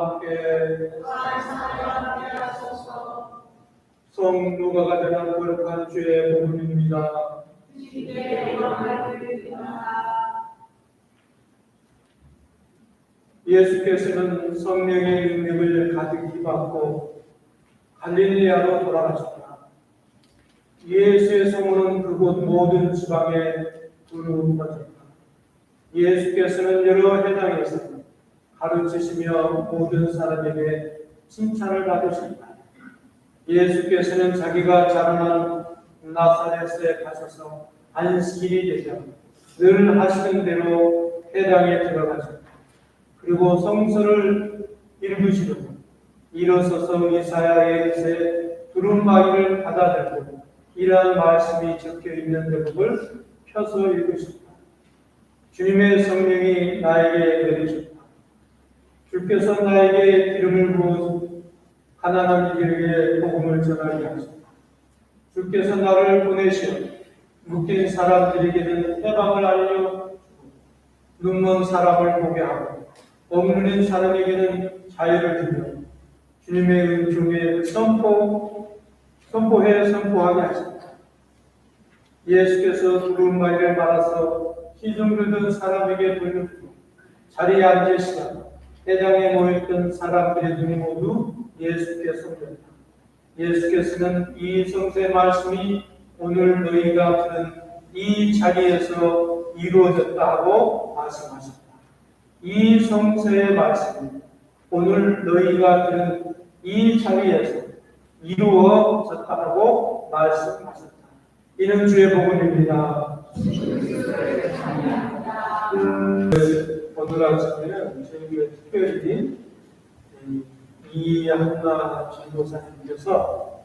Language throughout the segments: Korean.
함께 성루가가 전한 거룩한 주의 복음입니다. 예수께서는 성령의 능력을 가득히 받고 갈릴리아로 돌아가셨다. 예수의 소문은 그곳 모든 지방에 두루 퍼졌다. 예수께서는 여러 회당에서 가르치시며 모든 사람에게 칭찬을 받으셨다. 예수께서는 자기가 자라난 나사렛에 가셔서 안식일이 되자 늘 하시는 대로 회당에 들어가셨다. 그리고 성서를 읽으시려고 일어서서 이사야의 글에 두루마기를 받아들고 이러한 말씀이 적혀 있는 대목을 펴서 읽으셨다. 주님의 성령이 나에게 내리셨다. 주께서 나에게 기름을 부어 가난한 이들에게 복음을 전하게 하셨다. 주께서 나를 보내시어 묶인 사람들에게는 해방을 알려 눈먼 사람을 보게 하고 억눌린 사람에게는 자유를 주며 주님의 은총에 선포하게 하셨다. 예수께서 두루마기를 말아서 시중들던 사람에게 돌려주고 자리에 앉으시다 회당에 모였던 사람들의 눈이 모두 예수께 쏠렸다. 예수께서는 이 성서의 말씀이 오늘 너희가 들은 이 자리에서 이루어졌다 하고 말씀하셨다. 이 성서의 말씀이 오늘 너희가 들은 이 자리에서 이루어졌다 하고 말씀하셨다. 이는 주의 복음입니다. 오늘 아침에는 저희가 특별히 이한나 전도사님께서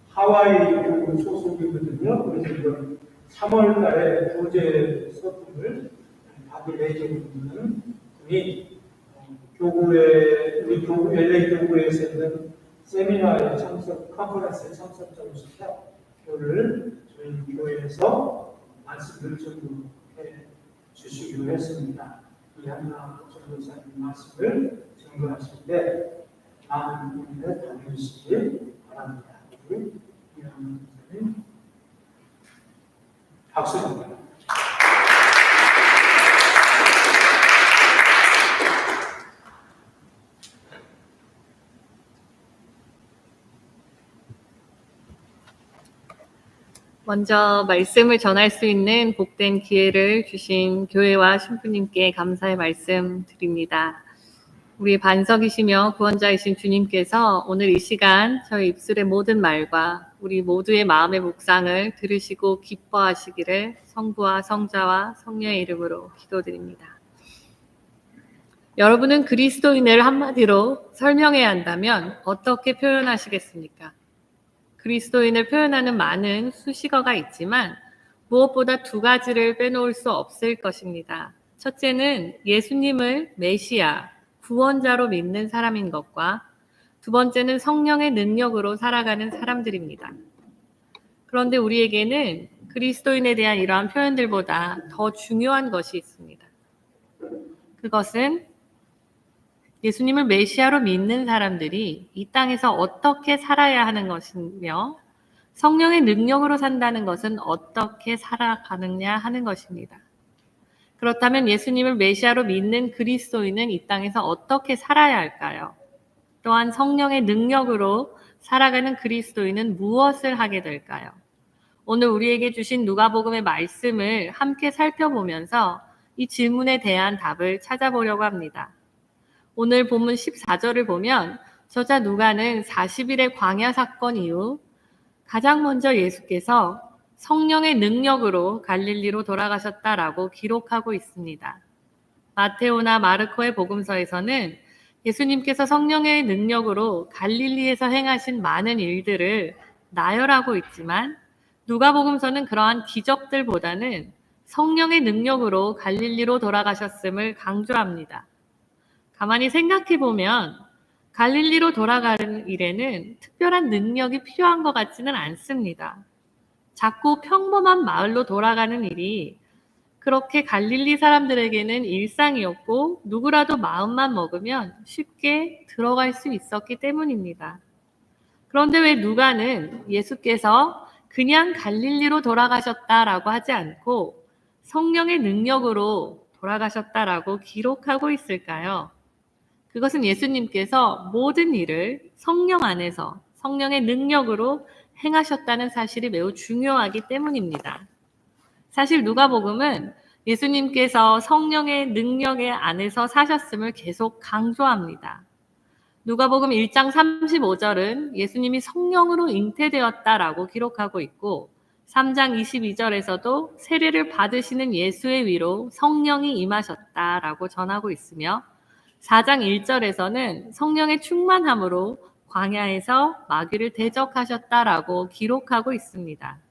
하와이 교구 소속이거든요. 그래서 이번 3월 달에 교제 서품을 받을 예정인 분이 우리 교구 LA 교구에서 있는 세미나에 컨퍼런스에 참석자로 오셔서 오늘 저희 교회에서 말씀을 전도해 주시기로 했습니다. 이한나 전도사님 말씀을 전도하시는데 많은 분들에 담으시기 바랍니다. 우리 이한나 전도사님 박수 합니다. 먼저 말씀을 전할 수 있는 복된 기회를 주신 교회와 신부님께 감사의 말씀 드립니다. 우리 반석이시며 구원자이신 주님께서 오늘 이 시간 저희 입술의 모든 말과 우리 모두의 마음의 묵상을 들으시고 기뻐하시기를 성부와 성자와 성령의 이름으로 기도드립니다. 여러분은 그리스도인을 한마디로 설명해야 한다면 어떻게 표현하시겠습니까? 그리스도인을 표현하는 많은 수식어가 있지만 무엇보다 두 가지를 빼놓을 수 없을 것입니다. 첫째는 예수님을 메시아, 구원자로 믿는 사람인 것과 두 번째는 성령의 능력으로 살아가는 사람들입니다. 그런데 우리에게는 그리스도인에 대한 이러한 표현들보다 더 중요한 것이 있습니다. 그것은 예수님을 메시아로 믿는 사람들이 이 땅에서 어떻게 살아야 하는 것이며 성령의 능력으로 산다는 것은 어떻게 살아가느냐 하는 것입니다. 그렇다면 예수님을 메시아로 믿는 그리스도인은 이 땅에서 어떻게 살아야 할까요? 또한 성령의 능력으로 살아가는 그리스도인은 무엇을 하게 될까요? 오늘 우리에게 주신 누가복음의 말씀을 함께 살펴보면서 이 질문에 대한 답을 찾아보려고 합니다. 오늘 본문 14절을 보면 저자 누가는 40일의 광야 사건 이후 가장 먼저 예수께서 성령의 능력으로 갈릴리로 돌아가셨다라고 기록하고 있습니다. 마테오나 마르코의 복음서에서는 예수님께서 성령의 능력으로 갈릴리에서 행하신 많은 일들을 나열하고 있지만 누가복음서는 그러한 기적들보다는 성령의 능력으로 갈릴리로 돌아가셨음을 강조합니다. 가만히 생각해보면 갈릴리로 돌아가는 일에는 특별한 능력이 필요한 것 같지는 않습니다. 자꾸 평범한 마을로 돌아가는 일이 그렇게 갈릴리 사람들에게는 일상이었고 누구라도 마음만 먹으면 쉽게 들어갈 수 있었기 때문입니다. 그런데 왜 누가는 예수께서 그냥 갈릴리로 돌아가셨다라고 하지 않고 성령의 능력으로 돌아가셨다라고 기록하고 있을까요? 그것은 예수님께서 모든 일을 성령 안에서 성령의 능력으로 행하셨다는 사실이 매우 중요하기 때문입니다. 사실 누가복음은 예수님께서 성령의 능력의 안에서 사셨음을 계속 강조합니다. 누가복음 1장 35절은 예수님이 성령으로 잉태되었다라고 기록하고 있고 3장 22절에서도 세례를 받으시는 예수의 위로 성령이 임하셨다라고 전하고 있으며 4장 1절에서는 성령의 충만함으로 광야에서 마귀를 대적하셨다라고 기록하고 있습니다.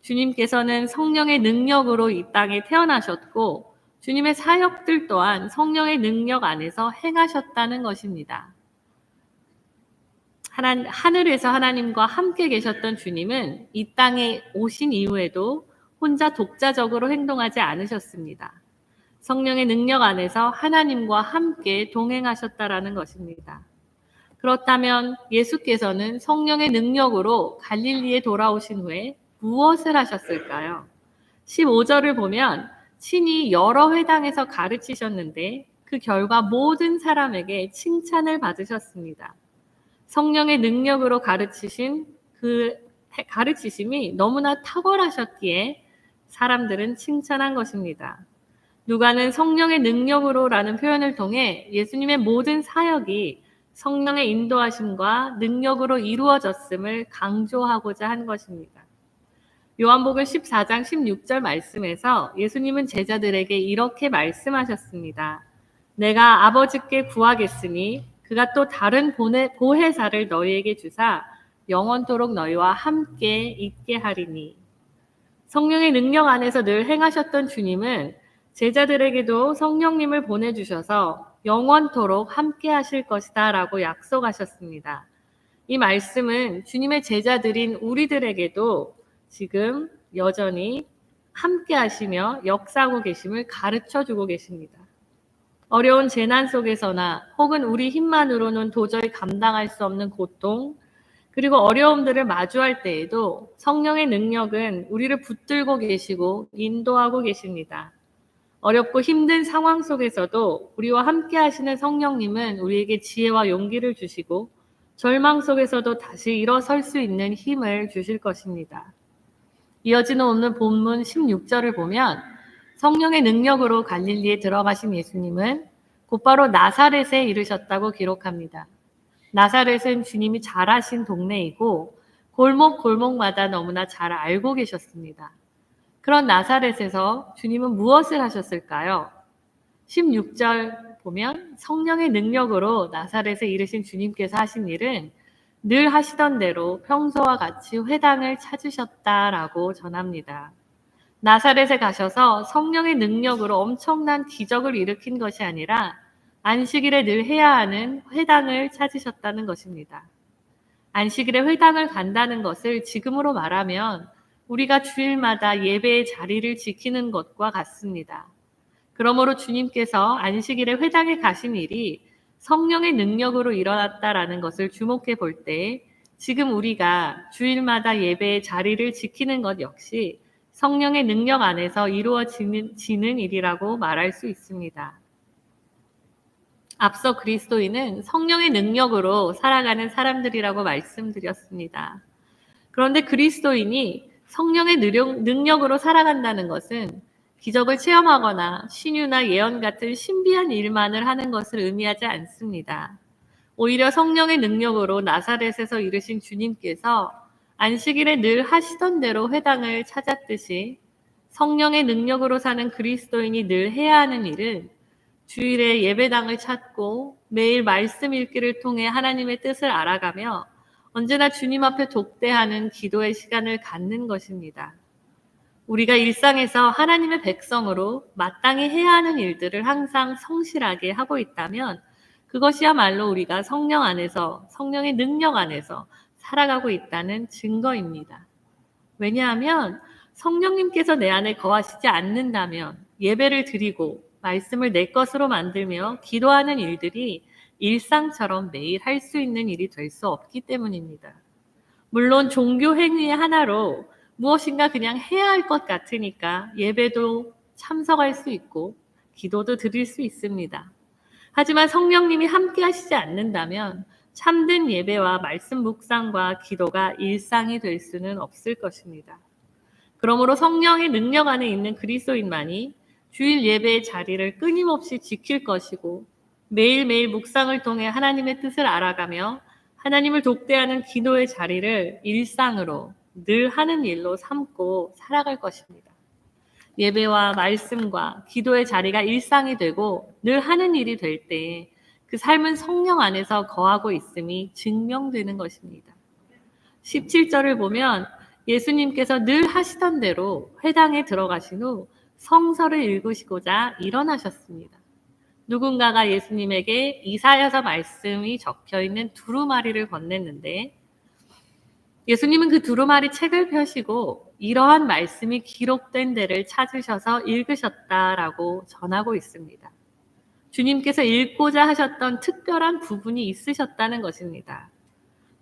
주님께서는 성령의 능력으로 이 땅에 태어나셨고 주님의 사역들 또한 성령의 능력 안에서 행하셨다는 것입니다. 하늘에서 하나님과 함께 계셨던 주님은 이 땅에 오신 이후에도 혼자 독자적으로 행동하지 않으셨습니다. 성령의 능력 안에서 하나님과 함께 동행하셨다라는 것입니다. 그렇다면 예수께서는 성령의 능력으로 갈릴리에 돌아오신 후에 무엇을 하셨을까요? 15절을 보면 친히 여러 회당에서 가르치셨는데 그 결과 모든 사람에게 칭찬을 받으셨습니다. 성령의 능력으로 가르치신 그 가르치심이 너무나 탁월하셨기에 사람들은 칭찬한 것입니다. 누가는 성령의 능력으로라는 표현을 통해 예수님의 모든 사역이 성령의 인도하심과 능력으로 이루어졌음을 강조하고자 한 것입니다. 요한복음 14장 16절 말씀에서 예수님은 제자들에게 이렇게 말씀하셨습니다. 내가 아버지께 구하겠으니 그가 또 다른 보혜사를 너희에게 주사 영원토록 너희와 함께 있게 하리니. 성령의 능력 안에서 늘 행하셨던 주님은 제자들에게도 성령님을 보내주셔서 영원토록 함께 하실 것이다 라고 약속하셨습니다. 이 말씀은 주님의 제자들인 우리들에게도 지금 여전히 함께 하시며 역사하고 계심을 가르쳐주고 계십니다. 어려운 재난 속에서나 혹은 우리 힘만으로는 도저히 감당할 수 없는 고통, 그리고 어려움들을 마주할 때에도 성령의 능력은 우리를 붙들고 계시고 인도하고 계십니다. 어렵고 힘든 상황 속에서도 우리와 함께 하시는 성령님은 우리에게 지혜와 용기를 주시고 절망 속에서도 다시 일어설 수 있는 힘을 주실 것입니다. 이어지는 오늘 본문 16절을 보면 성령의 능력으로 갈릴리에 들어가신 예수님은 곧바로 나사렛에 이르셨다고 기록합니다. 나사렛은 주님이 자라신 동네이고 골목골목마다 너무나 잘 알고 계셨습니다. 그런 나사렛에서 주님은 무엇을 하셨을까요? 16절 보면 성령의 능력으로 나사렛에 이르신 주님께서 하신 일은 늘 하시던 대로 평소와 같이 회당을 찾으셨다라고 전합니다. 나사렛에 가셔서 성령의 능력으로 엄청난 기적을 일으킨 것이 아니라 안식일에 늘 해야 하는 회당을 찾으셨다는 것입니다. 안식일에 회당을 간다는 것을 지금으로 말하면 우리가 주일마다 예배의 자리를 지키는 것과 같습니다. 그러므로 주님께서 안식일에 회당에 가신 일이 성령의 능력으로 일어났다라는 것을 주목해 볼 때 지금 우리가 주일마다 예배의 자리를 지키는 것 역시 성령의 능력 안에서 이루어지는 일이라고 말할 수 있습니다. 앞서 그리스도인은 성령의 능력으로 살아가는 사람들이라고 말씀드렸습니다. 그런데 그리스도인이 성령의 능력으로 살아간다는 것은 기적을 체험하거나 신유나 예언 같은 신비한 일만을 하는 것을 의미하지 않습니다. 오히려 성령의 능력으로 나사렛에서 이르신 주님께서 안식일에 늘 하시던 대로 회당을 찾았듯이 성령의 능력으로 사는 그리스도인이 늘 해야 하는 일은 주일에 예배당을 찾고 매일 말씀 읽기를 통해 하나님의 뜻을 알아가며 언제나 주님 앞에 독대하는 기도의 시간을 갖는 것입니다. 우리가 일상에서 하나님의 백성으로 마땅히 해야 하는 일들을 항상 성실하게 하고 있다면 그것이야말로 우리가 성령 안에서, 성령의 능력 안에서 살아가고 있다는 증거입니다. 왜냐하면 성령님께서 내 안에 거하시지 않는다면 예배를 드리고 말씀을 내 것으로 만들며 기도하는 일들이 일상처럼 매일 할 수 있는 일이 될 수 없기 때문입니다. 물론 종교 행위의 하나로 무엇인가 그냥 해야 할 것 같으니까 예배도 참석할 수 있고 기도도 드릴 수 있습니다. 하지만 성령님이 함께 하시지 않는다면 참된 예배와 말씀 묵상과 기도가 일상이 될 수는 없을 것입니다. 그러므로 성령의 능력 안에 있는 그리스도인만이 주일 예배의 자리를 끊임없이 지킬 것이고 매일매일 묵상을 통해 하나님의 뜻을 알아가며 하나님을 독대하는 기도의 자리를 일상으로 늘 하는 일로 삼고 살아갈 것입니다. 예배와 말씀과 기도의 자리가 일상이 되고 늘 하는 일이 될 때 그 삶은 성령 안에서 거하고 있음이 증명되는 것입니다. 17절을 보면 예수님께서 늘 하시던 대로 회당에 들어가신 후 성서를 읽으시고자 일어나셨습니다. 누군가가 예수님에게 이사야서 말씀이 적혀있는 두루마리를 건넸는데 예수님은 그 두루마리 책을 펴시고 이러한 말씀이 기록된 데를 찾으셔서 읽으셨다라고 전하고 있습니다. 주님께서 읽고자 하셨던 특별한 부분이 있으셨다는 것입니다.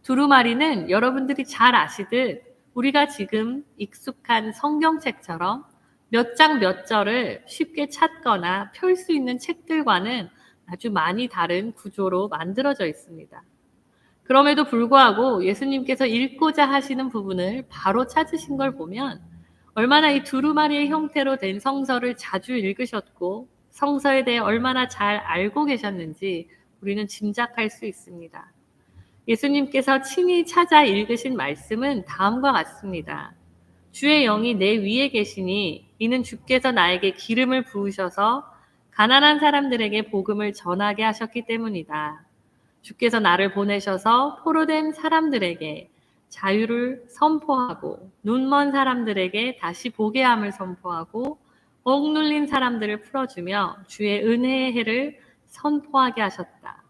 두루마리는 여러분들이 잘 아시듯 우리가 지금 익숙한 성경책처럼 몇 장 몇 절을 쉽게 찾거나 펼 수 있는 책들과는 아주 많이 다른 구조로 만들어져 있습니다. 그럼에도 불구하고 예수님께서 읽고자 하시는 부분을 바로 찾으신 걸 보면 얼마나 이 두루마리의 형태로 된 성서를 자주 읽으셨고 성서에 대해 얼마나 잘 알고 계셨는지 우리는 짐작할 수 있습니다. 예수님께서 친히 찾아 읽으신 말씀은 다음과 같습니다. 주의 영이 내 위에 계시니 이는 주께서 나에게 기름을 부으셔서 가난한 사람들에게 복음을 전하게 하셨기 때문이다. 주께서 나를 보내셔서 포로된 사람들에게 자유를 선포하고 눈먼 사람들에게 다시 보게 함을 선포하고 억눌린 사람들을 풀어주며 주의 은혜의 해를 선포하게 하셨다.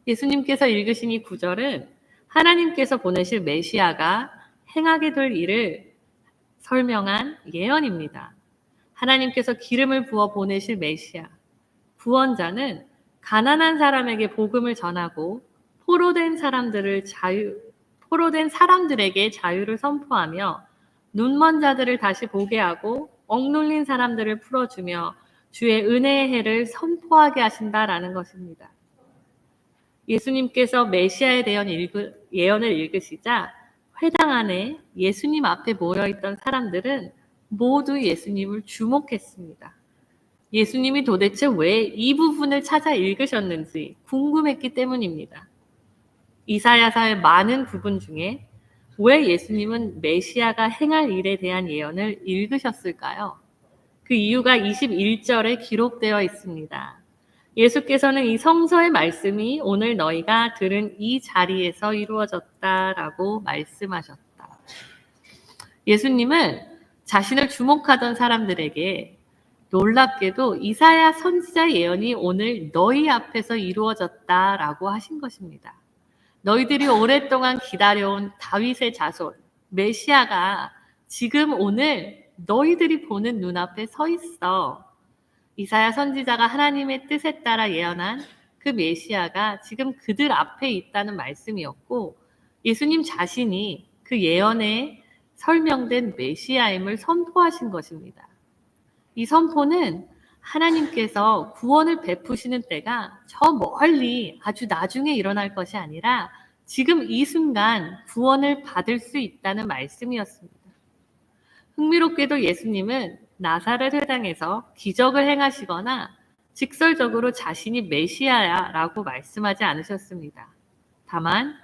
예수님께서 읽으신 이 구절은 하나님께서 보내실 메시아가 행하게 될 일을 설명한 예언입니다. 하나님께서 기름을 부어 보내실 메시아, 구원자는 가난한 사람에게 복음을 전하고 포로된 사람들에게 자유를 선포하며 눈먼 자들을 다시 보게 하고 억눌린 사람들을 풀어주며 주의 은혜의 해를 선포하게 하신다라는 것입니다. 예수님께서 메시아에 대한 예언을 읽으시자 회당 안에 예수님 앞에 모여있던 사람들은 모두 예수님을 주목했습니다. 예수님이 도대체 왜 이 부분을 찾아 읽으셨는지 궁금했기 때문입니다. 이사야서의 많은 부분 중에 왜 예수님은 메시아가 행할 일에 대한 예언을 읽으셨을까요? 그 이유가 21절에 기록되어 있습니다. 예수께서는 이 성서의 말씀이 오늘 너희가 들은 이 자리에서 이루어졌다라고 말씀하셨다. 예수님은 자신을 주목하던 사람들에게 놀랍게도 이사야 선지자 예언이 오늘 너희 앞에서 이루어졌다라고 하신 것입니다. 너희들이 오랫동안 기다려온 다윗의 자손 메시아가 지금 오늘 너희들이 보는 눈앞에 서 있어. 이사야 선지자가 하나님의 뜻에 따라 예언한 그 메시아가 지금 그들 앞에 있다는 말씀이었고 예수님 자신이 그 예언에 설명된 메시아임을 선포하신 것입니다. 이 선포는 하나님께서 구원을 베푸시는 때가 저 멀리 아주 나중에 일어날 것이 아니라 지금 이 순간 구원을 받을 수 있다는 말씀이었습니다. 흥미롭게도 예수님은 나사렛 회당에서 기적을 행하시거나 직설적으로 자신이 메시아야라고 말씀하지 않으셨습니다. 다만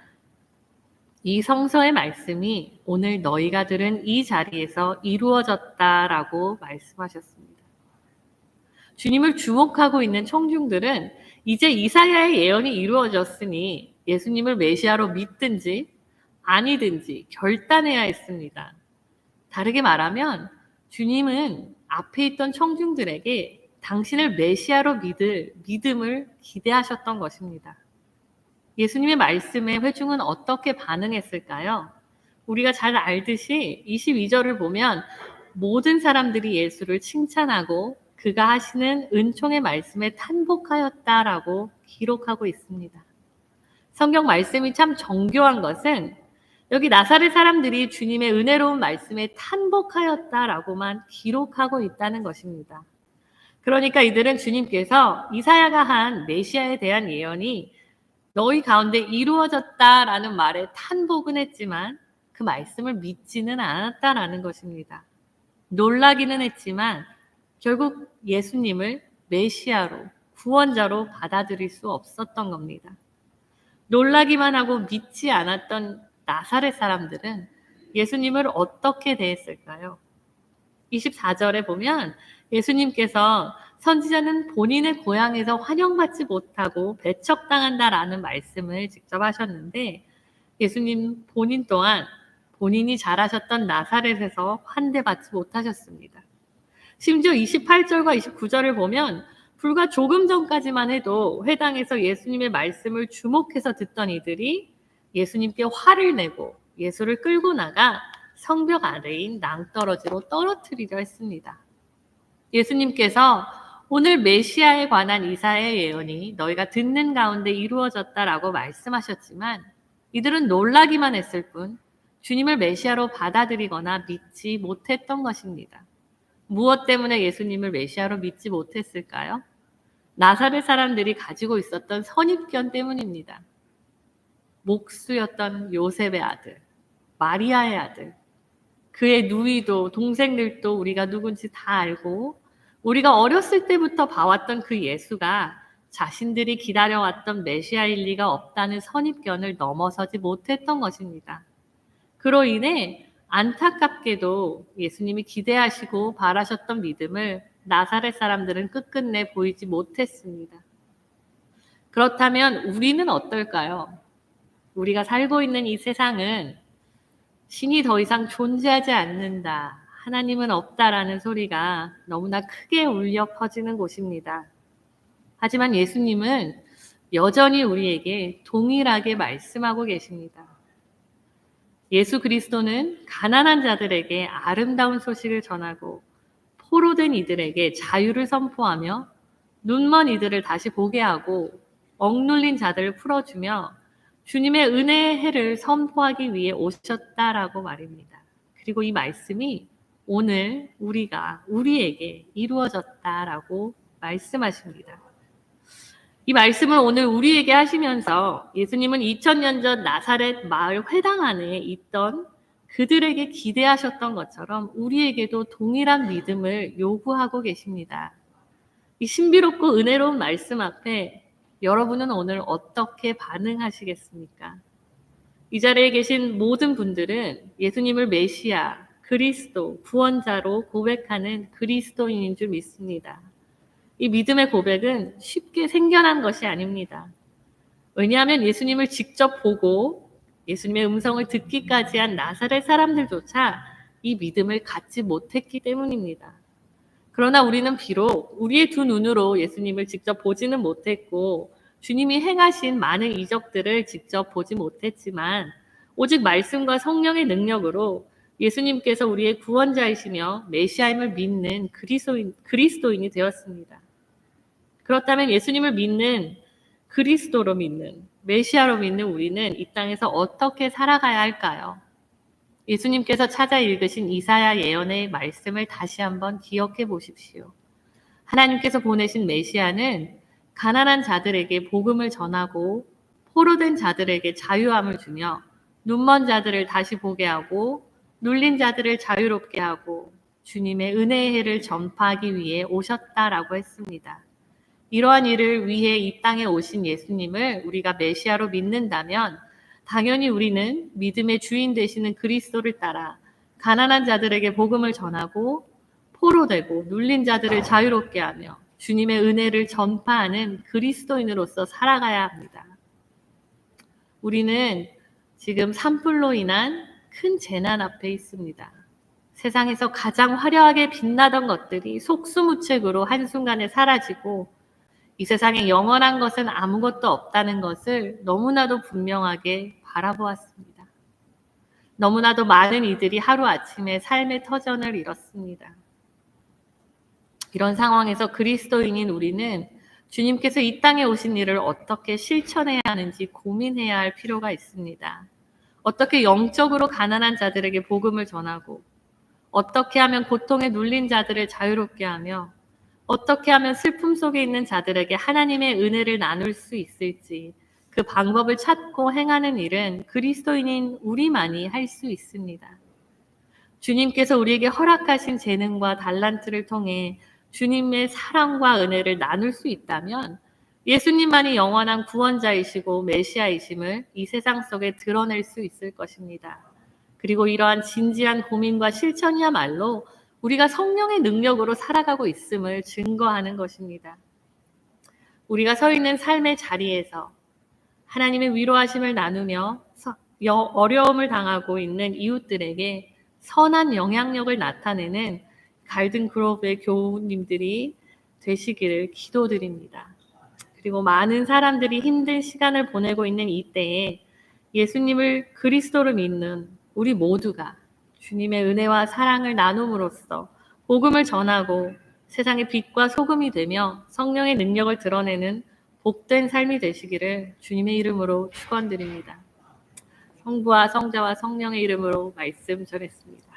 이 성서의 말씀이 오늘 너희가 들은 이 자리에서 이루어졌다라고 말씀하셨습니다. 주님을 주목하고 있는 청중들은 이제 이사야의 예언이 이루어졌으니 예수님을 메시아로 믿든지 아니든지 결단해야 했습니다. 다르게 말하면 주님은 앞에 있던 청중들에게 당신을 메시아로 믿을 믿음을 기대하셨던 것입니다. 예수님의 말씀에 회중은 어떻게 반응했을까요? 우리가 잘 알듯이 22절을 보면 모든 사람들이 예수를 칭찬하고 그가 하시는 은총의 말씀에 탄복하였다라고 기록하고 있습니다. 성경 말씀이 참 정교한 것은 여기 나사렛 사람들이 주님의 은혜로운 말씀에 탄복하였다라고만 기록하고 있다는 것입니다. 그러니까 이들은 주님께서 이사야가 한 메시아에 대한 예언이 너희 가운데 이루어졌다라는 말에 탄복은 했지만 그 말씀을 믿지는 않았다라는 것입니다. 놀라기는 했지만 결국 예수님을 메시아로, 구원자로 받아들일 수 없었던 겁니다. 놀라기만 하고 믿지 않았던 나사렛 사람들은 예수님을 어떻게 대했을까요? 24절에 보면 예수님께서 선지자는 본인의 고향에서 환영받지 못하고 배척당한다라는 말씀을 직접 하셨는데 예수님 본인 또한 본인이 자라셨던 나사렛에서 환대받지 못하셨습니다. 심지어 28절과 29절을 보면 불과 조금 전까지만 해도 회당에서 예수님의 말씀을 주목해서 듣던 이들이 예수님께 화를 내고 예수를 끌고 나가 성벽 아래인 낭떠러지로 떨어뜨리려 했습니다. 예수님께서 오늘 메시아에 관한 이사야의 예언이 너희가 듣는 가운데 이루어졌다라고 말씀하셨지만 이들은 놀라기만 했을 뿐 주님을 메시아로 받아들이거나 믿지 못했던 것입니다. 무엇 때문에 예수님을 메시아로 믿지 못했을까요? 나사렛 사람들이 가지고 있었던 선입견 때문입니다. 목수였던 요셉의 아들, 마리아의 아들, 그의 누이도 동생들도 우리가 누군지 다 알고 우리가 어렸을 때부터 봐왔던 그 예수가 자신들이 기다려왔던 메시아일 리가 없다는 선입견을 넘어서지 못했던 것입니다. 그로 인해 안타깝게도 예수님이 기대하시고 바라셨던 믿음을 나사렛 사람들은 끝끝내 보이지 못했습니다. 그렇다면 우리는 어떨까요? 우리가 살고 있는 이 세상은 신이 더 이상 존재하지 않는다, 하나님은 없다라는 소리가 너무나 크게 울려 퍼지는 곳입니다. 하지만 예수님은 여전히 우리에게 동일하게 말씀하고 계십니다. 예수 그리스도는 가난한 자들에게 아름다운 소식을 전하고 포로된 이들에게 자유를 선포하며 눈먼 이들을 다시 보게 하고 억눌린 자들을 풀어주며 주님의 은혜의 해를 선포하기 위해 오셨다라고 말입니다. 그리고 이 말씀이 오늘 우리에게 이루어졌다라고 말씀하십니다. 이 말씀을 오늘 우리에게 하시면서 예수님은 2000년 전 나사렛 마을 회당 안에 있던 그들에게 기대하셨던 것처럼 우리에게도 동일한 믿음을 요구하고 계십니다. 이 신비롭고 은혜로운 말씀 앞에 여러분은 오늘 어떻게 반응하시겠습니까? 이 자리에 계신 모든 분들은 예수님을 메시아, 그리스도, 구원자로 고백하는 그리스도인인 줄 믿습니다. 이 믿음의 고백은 쉽게 생겨난 것이 아닙니다. 왜냐하면 예수님을 직접 보고 예수님의 음성을 듣기까지 한 나사렛 사람들조차 이 믿음을 갖지 못했기 때문입니다. 그러나 우리는 비록 우리의 두 눈으로 예수님을 직접 보지는 못했고 주님이 행하신 많은 이적들을 직접 보지 못했지만 오직 말씀과 성령의 능력으로 예수님께서 우리의 구원자이시며 메시아임을 믿는 그리스도인이 되었습니다. 그렇다면 예수님을 믿는 그리스도로 믿는 메시아로 믿는 우리는 이 땅에서 어떻게 살아가야 할까요? 예수님께서 찾아 읽으신 이사야 예언의 말씀을 다시 한번 기억해 보십시오. 하나님께서 보내신 메시아는 가난한 자들에게 복음을 전하고 포로된 자들에게 자유함을 주며 눈먼 자들을 다시 보게 하고 눌린 자들을 자유롭게 하고 주님의 은혜의 해를 전파하기 위해 오셨다라고 했습니다. 이러한 일을 위해 이 땅에 오신 예수님을 우리가 메시아로 믿는다면 당연히 우리는 믿음의 주인 되시는 그리스도를 따라 가난한 자들에게 복음을 전하고 포로되고 눌린 자들을 자유롭게 하며 주님의 은혜를 전파하는 그리스도인으로서 살아가야 합니다. 우리는 지금 산불로 인한 큰 재난 앞에 있습니다. 세상에서 가장 화려하게 빛나던 것들이 속수무책으로 한순간에 사라지고 이 세상에 영원한 것은 아무것도 없다는 것을 너무나도 분명하게 바라보았습니다. 너무나도 많은 이들이 하루아침에 삶의 터전을 잃었습니다. 이런 상황에서 그리스도인인 우리는 주님께서 이 땅에 오신 일을 어떻게 실천해야 하는지 고민해야 할 필요가 있습니다. 어떻게 영적으로 가난한 자들에게 복음을 전하고, 어떻게 하면 고통에 눌린 자들을 자유롭게 하며, 어떻게 하면 슬픔 속에 있는 자들에게 하나님의 은혜를 나눌 수 있을지, 그 방법을 찾고 행하는 일은 그리스도인인 우리만이 할 수 있습니다. 주님께서 우리에게 허락하신 재능과 달란트를 통해 주님의 사랑과 은혜를 나눌 수 있다면 예수님만이 영원한 구원자이시고 메시아이심을 이 세상 속에 드러낼 수 있을 것입니다. 그리고 이러한 진지한 고민과 실천이야말로 우리가 성령의 능력으로 살아가고 있음을 증거하는 것입니다. 우리가 서 있는 삶의 자리에서 하나님의 위로하심을 나누며 어려움을 당하고 있는 이웃들에게 선한 영향력을 나타내는 갈든 그로브의 교우님들이 되시기를 기도드립니다. 그리고 많은 사람들이 힘든 시간을 보내고 있는 이때에 예수님을 그리스도로 믿는 우리 모두가 주님의 은혜와 사랑을 나눔으로써 복음을 전하고 세상의 빛과 소금이 되며 성령의 능력을 드러내는 복된 삶이 되시기를 주님의 이름으로 축원드립니다. 성부와 성자와 성령의 이름으로 말씀 전했습니다.